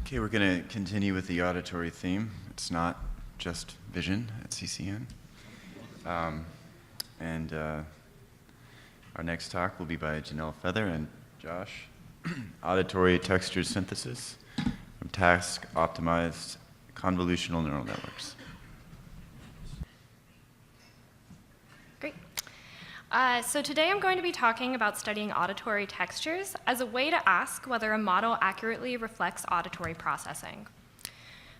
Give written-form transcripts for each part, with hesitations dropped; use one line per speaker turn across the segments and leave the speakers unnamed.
Okay, we're going to continue with the auditory theme. It's not just vision at CCN. Our next talk will be by Jenelle Feather and Josh. Auditory texture synthesis from task-optimized convolutional neural networks.
Great. So today I'm going to be talking about studying auditory textures as a way to ask whether a model accurately reflects auditory processing.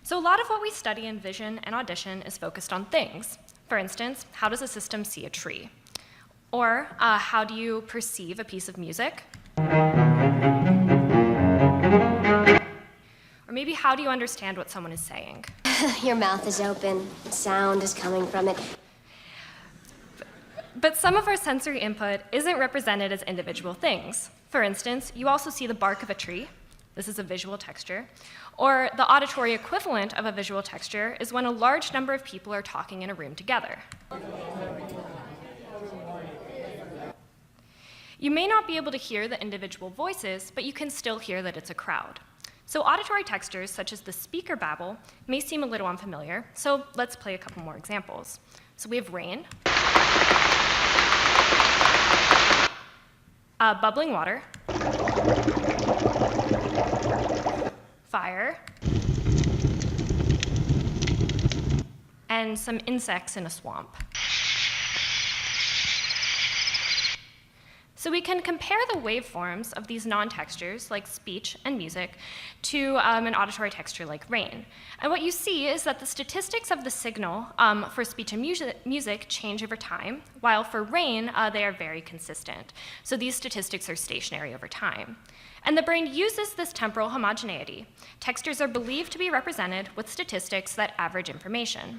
So a lot of what we study in vision and audition is focused on things. For instance, how does a system see a tree? Or how do you perceive a piece of music? Or maybe how do you understand what someone is saying?
Your mouth is open. Sound is coming from it.
But some of our sensory input isn't represented as individual things. For instance, you also see the bark of a tree. This is a visual texture. Or the auditory equivalent of a visual texture is when a large number of people are talking in a room together. You may not be able to hear the individual voices, but you can still hear that it's a crowd. So auditory textures, such as the speaker babble, may seem a little unfamiliar, so let's play a couple more examples. So we have rain, bubbling water, fire, and some insects in a swamp. So we can compare the waveforms of these non-textures, like speech and music, to an auditory texture like rain. And what you see is that the statistics of the signal for speech and music change over time, while for rain, they are very consistent. So these statistics are stationary over time. And the brain uses this temporal homogeneity. Textures are believed to be represented with statistics that average information.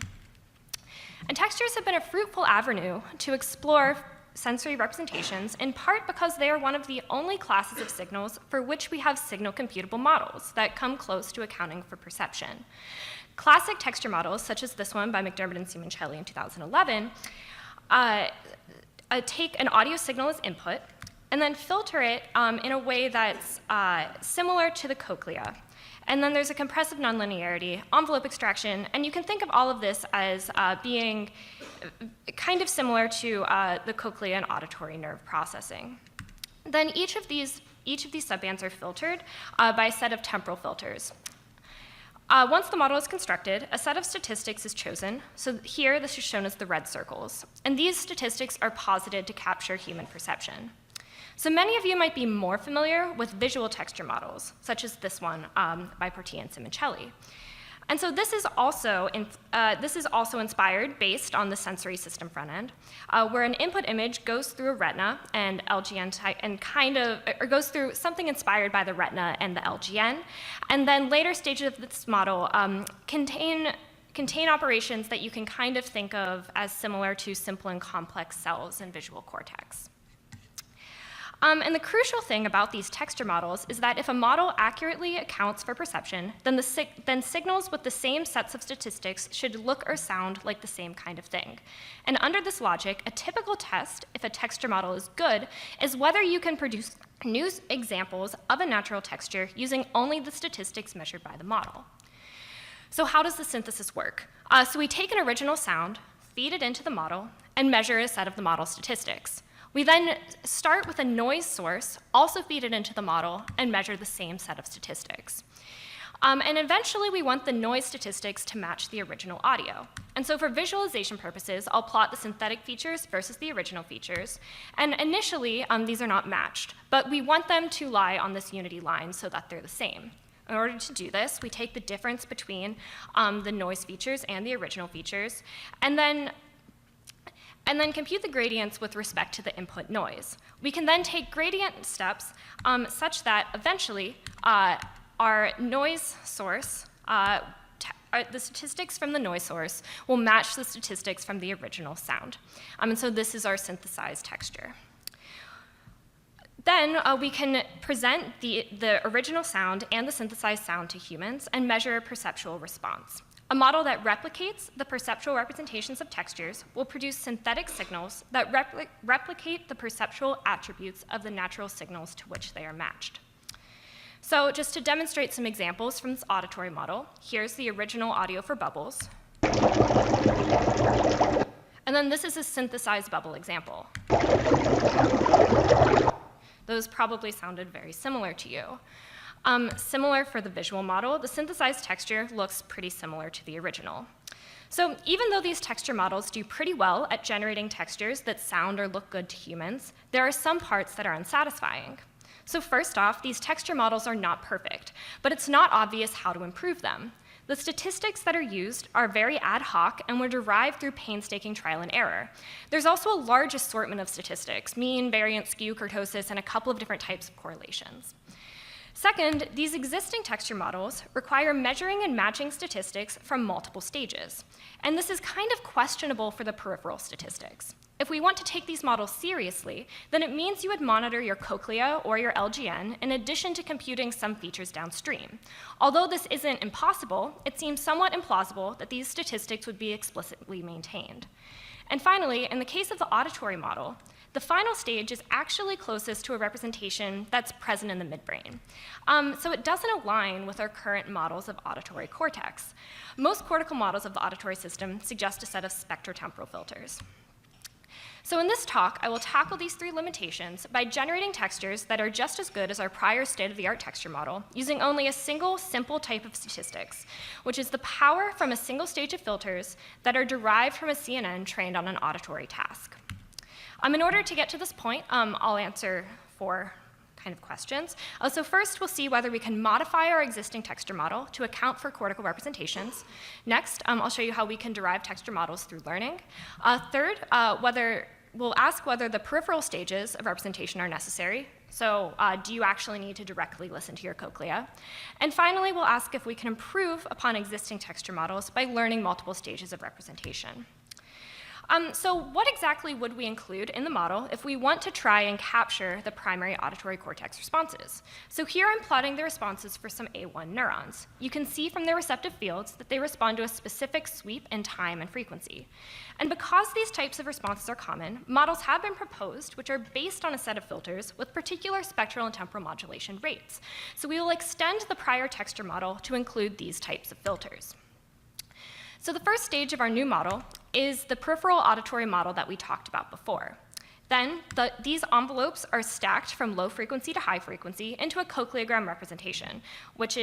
And textures have been a fruitful avenue to explore sensory representations, in part because they are one of the only classes of signals for which we have signal computable models that come close to accounting for perception. Classic texture models, such as this one by McDermott and Simoncelli in 2011, take an audio signal as input and then filter it in a way that's similar to the cochlea. And then there's a compressive nonlinearity, envelope extraction, and you can think of all of this as being kind of similar to the cochlea and auditory nerve processing. Then each of these subbands are filtered by a set of temporal filters. Once the model is constructed, a set of statistics is chosen. So here, this is shown as the red circles. And these statistics are posited to capture human perception. So many of you might be more familiar with visual texture models, such as this one by Portia and Simoncelli. And so this is also inspired based on the sensory system front end, where an input image goes through a retina and LGN or goes through something inspired by the retina and the LGN, and then later stages of this model contain operations that you can kind of think of as similar to simple and complex cells in visual cortex. And the crucial thing about these texture models is that if a model accurately accounts for perception, then signals with the same sets of statistics should look or sound like the same kind of thing. And under this logic, a typical test, if a texture model is good, is whether you can produce new examples of a natural texture using only the statistics measured by the model. So how does the synthesis work? So we take an original sound, feed it into the model, and measure a set of the model statistics. We then start with a noise source, also feed it into the model, and measure the same set of statistics. And eventually, we want the noise statistics to match the original audio. And so for visualization purposes, I'll plot the synthetic features versus the original features. And initially, these are not matched, but we want them to lie on this unity line so that they're the same. In order to do this, we take the difference between the noise features and the original features, and then compute the gradients with respect to the input noise. We can then take gradient steps such that eventually our noise source, the statistics from the noise source will match the statistics from the original sound. And so this is our synthesized texture. Then we can present the original sound and the synthesized sound to humans and measure a perceptual response. A model that replicates the perceptual representations of textures will produce synthetic signals that replicate the perceptual attributes of the natural signals to which they are matched. So just to demonstrate some examples from this auditory model, here's the original audio for bubbles. And then this is a synthesized bubble example. Those probably sounded very similar to you. Similar for the visual model, the synthesized texture looks pretty similar to the original. So even though these texture models do pretty well at generating textures that sound or look good to humans, there are some parts that are unsatisfying. So first off, these texture models are not perfect, but it's not obvious how to improve them. The statistics that are used are very ad hoc and were derived through painstaking trial and error. There's also a large assortment of statistics, mean, variance, skew, kurtosis, and a couple of different types of correlations. Second, these existing texture models require measuring and matching statistics from multiple stages. And this is kind of questionable for the peripheral statistics. If we want to take these models seriously, then it means you would monitor your cochlea or your LGN in addition to computing some features downstream. Although this isn't impossible, it seems somewhat implausible that these statistics would be explicitly maintained. And finally, in the case of the auditory model, the final stage is actually closest to a representation that's present in the midbrain. So it doesn't align with our current models of auditory cortex. Most cortical models of the auditory system suggest a set of spectrotemporal filters. So in this talk, I will tackle these three limitations by generating textures that are just as good as our prior state-of-the-art texture model, using only a single, simple type of statistics, which is the power from a single stage of filters that are derived from a CNN trained on an auditory task. In order to get to this point, I'll answer 4 kind of questions. So first, we'll see whether we can modify our existing texture model to account for cortical representations. Next, I'll show you how we can derive texture models through learning. Third, we'll ask whether the peripheral stages of representation are necessary. So do you actually need to directly listen to your cochlea? And finally, we'll ask if we can improve upon existing texture models by learning multiple stages of representation. So what exactly would we include in the model if we want to try and capture the primary auditory cortex responses? So here I'm plotting the responses for some A1 neurons. You can see from their receptive fields that they respond to a specific sweep in time and frequency. And because these types of responses are common, models have been proposed which are based on a set of filters with particular spectral and temporal modulation rates. So we will extend the prior texture model to include these types of filters. So the first stage of our new model is the peripheral auditory model that we talked about before. Then these envelopes are stacked from low frequency to high frequency into a cochleogram representation, which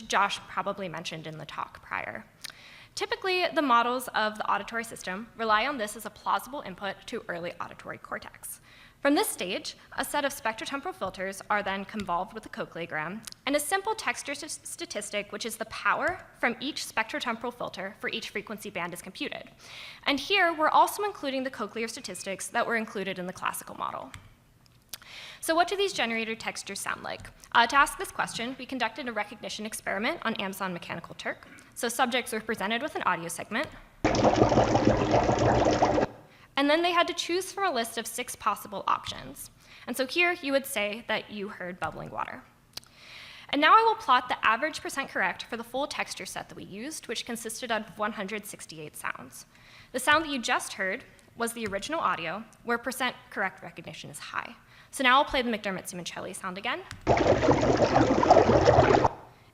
Josh probably mentioned in the talk prior. Typically, the models of the auditory system rely on this as a plausible input to early auditory cortex. From this stage, a set of spectrotemporal filters are then convolved with the cochleogram, and a simple texture statistic, which is the power from each spectrotemporal filter for each frequency band, is computed. And here, we're also including the cochlear statistics that were included in the classical model. So what do these generated textures sound like? To ask this question, we conducted a recognition experiment on Amazon Mechanical Turk. So subjects were presented with an audio segment, and then they had to choose from a list of 6 possible options. And so here you would say that you heard bubbling water. And now I will plot the average percent correct for the full texture set that we used, which consisted of 168 sounds. The sound that you just heard was the original audio, where percent correct recognition is high. So now I'll play the McDermott-Simoncelli sound again.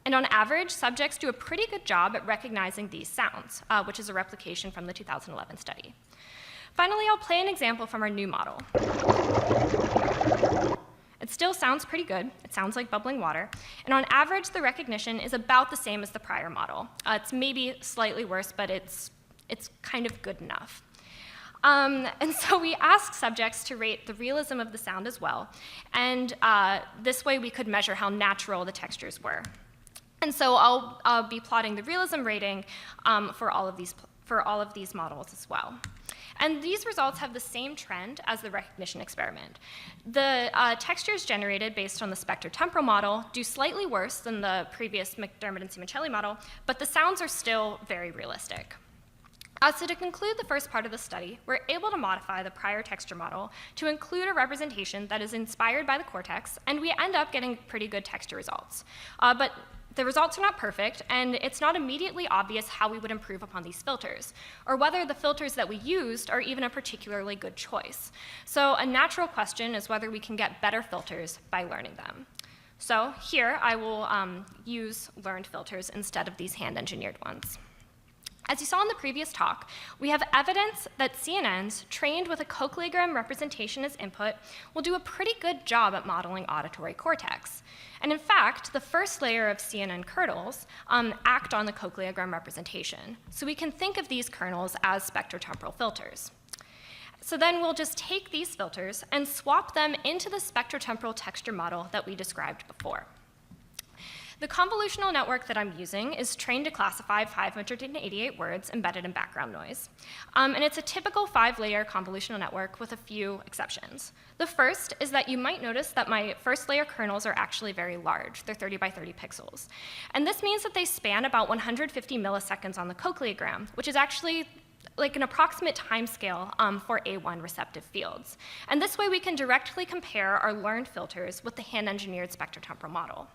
And on average, subjects do a pretty good job at recognizing these sounds, which is a replication from the 2011 study. Finally, I'll play an example from our new model. It still sounds pretty good. It sounds like bubbling water. And on average, the recognition is about the same as the prior model. It's maybe slightly worse, but it's kind of good enough. And so we asked subjects to rate the realism of the sound as well. And this way, we could measure how natural the textures were. And so I'll be plotting the realism rating for all of these models as well. And these results have the same trend as the recognition experiment. The textures generated based on the spectrotemporal model do slightly worse than the previous McDermott and Simoncelli model, but the sounds are still very realistic. So to conclude the first part of the study, we're able to modify the prior texture model to include a representation that is inspired by the cortex, and we end up getting pretty good texture results. But the results are not perfect, and it's not immediately obvious how we would improve upon these filters, or whether the filters that we used are even a particularly good choice. So a natural question is whether we can get better filters by learning them. So here I will use learned filters instead of these hand-engineered ones. As you saw in the previous talk, we have evidence that CNNs trained with a cochleogram representation as input will do a pretty good job at modeling auditory cortex. And in fact, the first layer of CNN kernels act on the cochleogram representation. So we can think of these kernels as spectrotemporal filters. So then we'll just take these filters and swap them into the spectrotemporal texture model that we described before. The convolutional network that I'm using is trained to classify 588 words embedded in background noise. And it's a typical 5-layer convolutional network with a few exceptions. The first is that you might notice that my first layer kernels are actually very large. They're 30 by 30 pixels. And this means that they span about 150 milliseconds on the cochleogram, which is actually like an approximate timescale for A1 receptive fields. And this way we can directly compare our learned filters with the hand-engineered spectrotemporal model.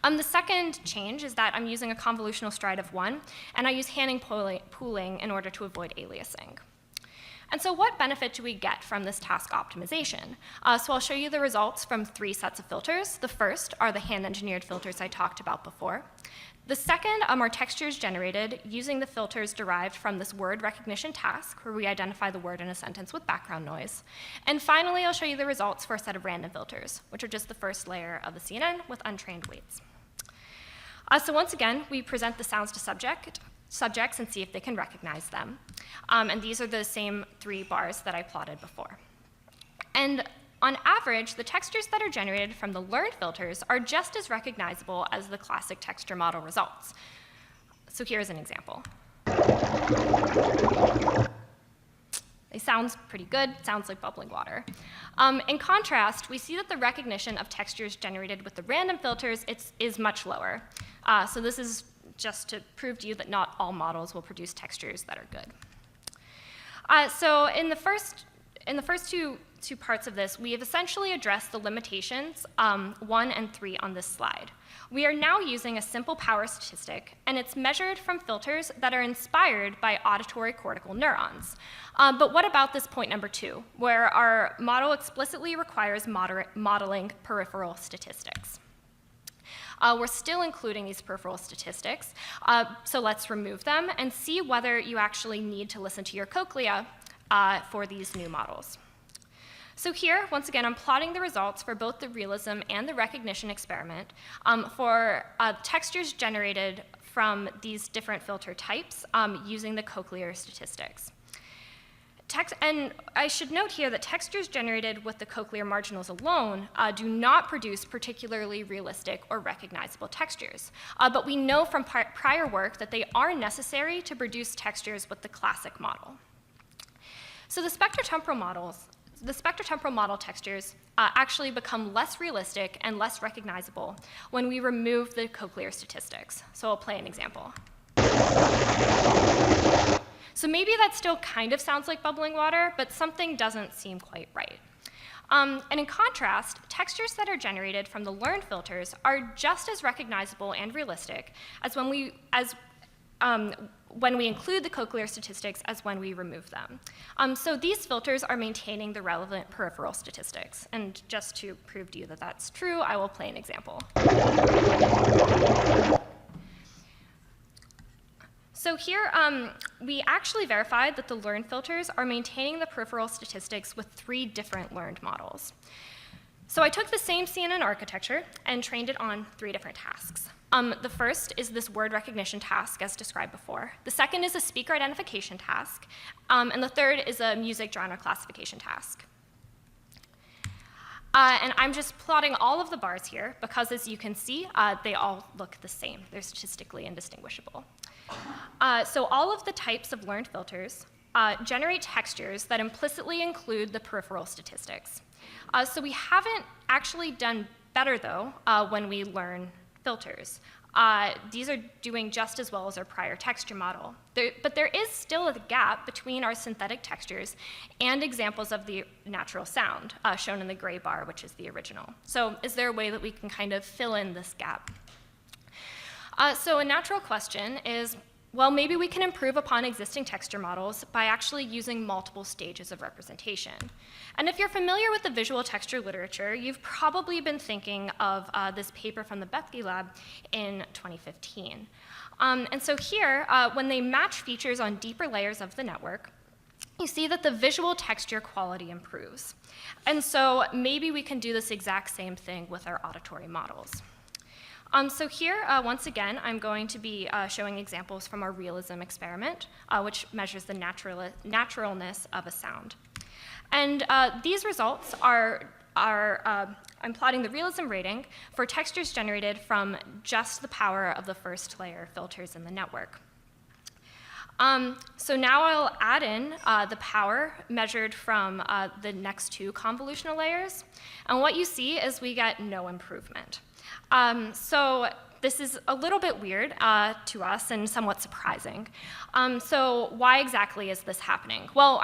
The second change is that I'm using a convolutional stride of 1, and I use Hanning pooling in order to avoid aliasing. And so what benefit do we get from this task optimization? So I'll show you the results from 3 sets of filters. The first are the hand-engineered filters I talked about before. The second are textures generated using the filters derived from this word recognition task, where we identify the word in a sentence with background noise. And finally, I'll show you the results for a set of random filters, which are just the first layer of the CNN with untrained weights. So once again, we present the sounds to subjects and see if they can recognize them. And these are the same 3 bars that I plotted before. And on average, the textures that are generated from the learned filters are just as recognizable as the classic texture model results. So here's an example. It sounds pretty good, sounds like bubbling water. In contrast, we see that the recognition of textures generated with the random filters is much lower. So this is just to prove to you that not all models will produce textures that are good. So in the first two parts of this, we have essentially addressed the limitations 1 and 3 on this slide. We are now using a simple power statistic, and it's measured from filters that are inspired by auditory cortical neurons. But what about this point number 2, where our model explicitly requires modeling peripheral statistics? We're still including these peripheral statistics, so let's remove them and see whether you actually need to listen to your cochlea for these new models. So here, once again, I'm plotting the results for both the realism and the recognition experiment for textures generated from these different filter types using the cochlear statistics. And I should note here that textures generated with the cochlear marginals alone do not produce particularly realistic or recognizable textures. But we know from prior work that they are necessary to produce textures with the classic model. So the spectrotemporal model textures actually become less realistic and less recognizable when we remove the cochlear statistics. So I'll play an example. So maybe that still kind of sounds like bubbling water, but something doesn't seem quite right. And in contrast, textures that are generated from the learned filters are just as recognizable and realistic as when we include the cochlear statistics as when we remove them. So these filters are maintaining the relevant peripheral statistics. And just to prove to you that that's true, I will play an example. So here, we actually verified that the learned filters are maintaining the peripheral statistics with 3 different learned models. So I took the same CNN architecture and trained it on 3 different tasks. The first is this word recognition task, as described before. The second is a speaker identification task. And the third is a music genre classification task. And I'm just plotting all of the bars here because, as you can see, they all look the same. They're statistically indistinguishable. So all of the types of learned filters generate textures that implicitly include the peripheral statistics. So we haven't actually done better, though, when we learn filters. These are doing just as well as our prior texture model. But there is still a gap between our synthetic textures and examples of the natural sound, shown in the gray bar, which is the original. So is there a way that we can kind of fill in this gap? So a natural question is, Well, maybe we can improve upon existing texture models by actually using multiple stages of representation. And if you're familiar with the visual texture literature, you've probably been thinking of this paper from the Bethke lab in 2015. And so here, when they match features on deeper layers of the network, you see that the visual texture quality improves. And so maybe we can do this exact same thing with our auditory models. So here, once again, I'm going to be showing examples from our realism experiment, which measures the naturalness of a sound. And these results I'm plotting the realism rating for textures generated from just the power of the first layer filters in the network. So now I'll add in the power measured from the next two convolutional layers. And what you see is we get no improvement. So this is a little bit weird to us and somewhat surprising. So why exactly is this happening? Well,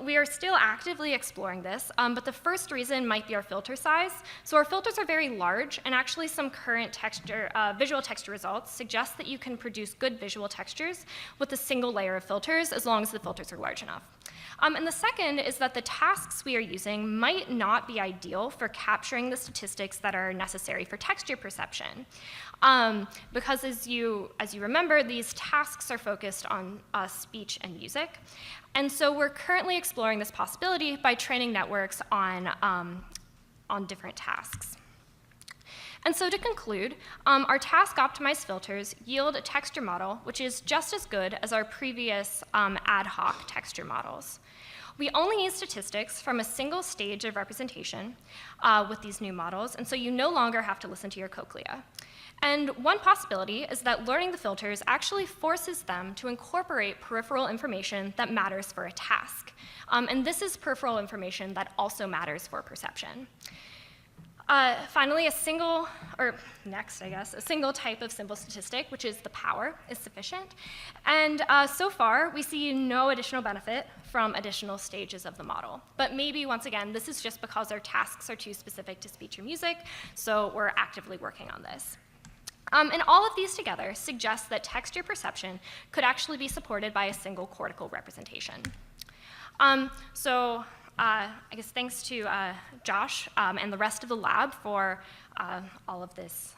we are still actively exploring this, but the first reason might be our filter size. So our filters are very large, and actually some current visual texture results suggest that you can produce good visual textures with a single layer of filters as long as the filters are large enough. And the second is that the tasks we are using might not be ideal for capturing the statistics that are necessary for texture perception. Because as you remember, these tasks are focused on speech and music. And so we're currently exploring this possibility by training networks on different tasks. And so to conclude, our task-optimized filters yield a texture model which is just as good as our previous ad hoc texture models. We only use statistics from a single stage of representation with these new models, and so you no longer have to listen to your cochlea. And one possibility is that learning the filters actually forces them to incorporate peripheral information that matters for a task. And this is peripheral information that also matters for perception. Finally, a single type of simple statistic, which is the power, is sufficient. And so far, we see no additional benefit from additional stages of the model. But maybe, once again, this is just because our tasks are too specific to speech or music, so we're actively working on this. And all of these together suggest that texture perception could actually be supported by a single cortical representation. I guess thanks to Josh and the rest of the lab for all of this,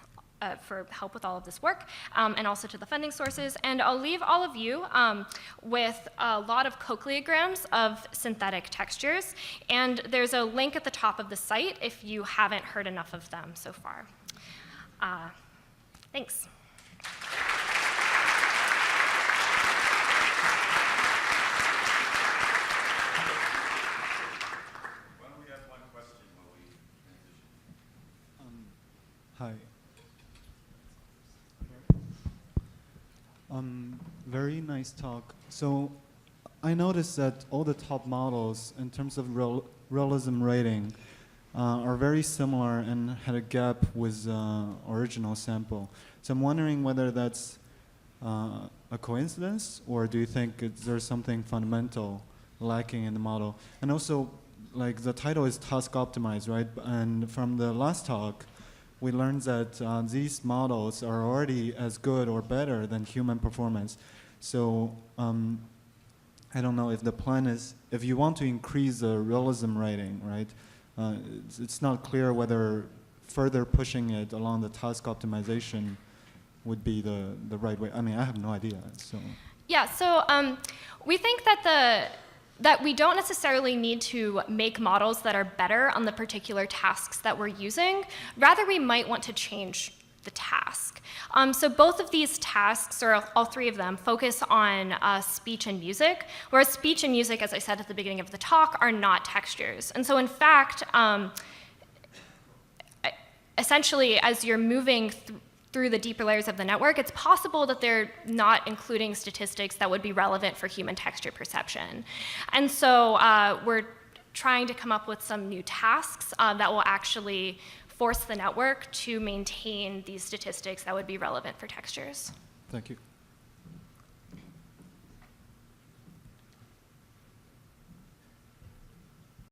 for help with all of this work, and also to the funding sources. And I'll leave all of you with a lot of cochleograms of synthetic textures. And there's a link at the top of the site if you haven't heard enough of them so far. Thanks.
Hi. Very nice talk. So I noticed that all the top models in terms of realism rating are very similar and had a gap with original sample. So I'm wondering whether that's a coincidence, or do you think there's something fundamental lacking in the model? And also, like, the title is task optimized, right? And from the last talk, we learned that these models are already as good or better than human performance. So I don't know if the plan is, if you want to increase the realism rating, right? It's not clear whether further pushing it along the task optimization would be the right way. I mean, I have no idea. So
yeah, so we think that that we don't necessarily need to make models that are better on the particular tasks that we're using. Rather, we might want to change the task. So both of these tasks, or all three of them, focus on speech and music, whereas speech and music, as I said at the beginning of the talk, are not textures. And so in fact, essentially, as you're moving through the deeper layers of the network, it's possible that they're not including statistics that would be relevant for human texture perception. And so we're trying to come up with some new tasks that will actually force the network to maintain these statistics that would be relevant for textures.
thank you.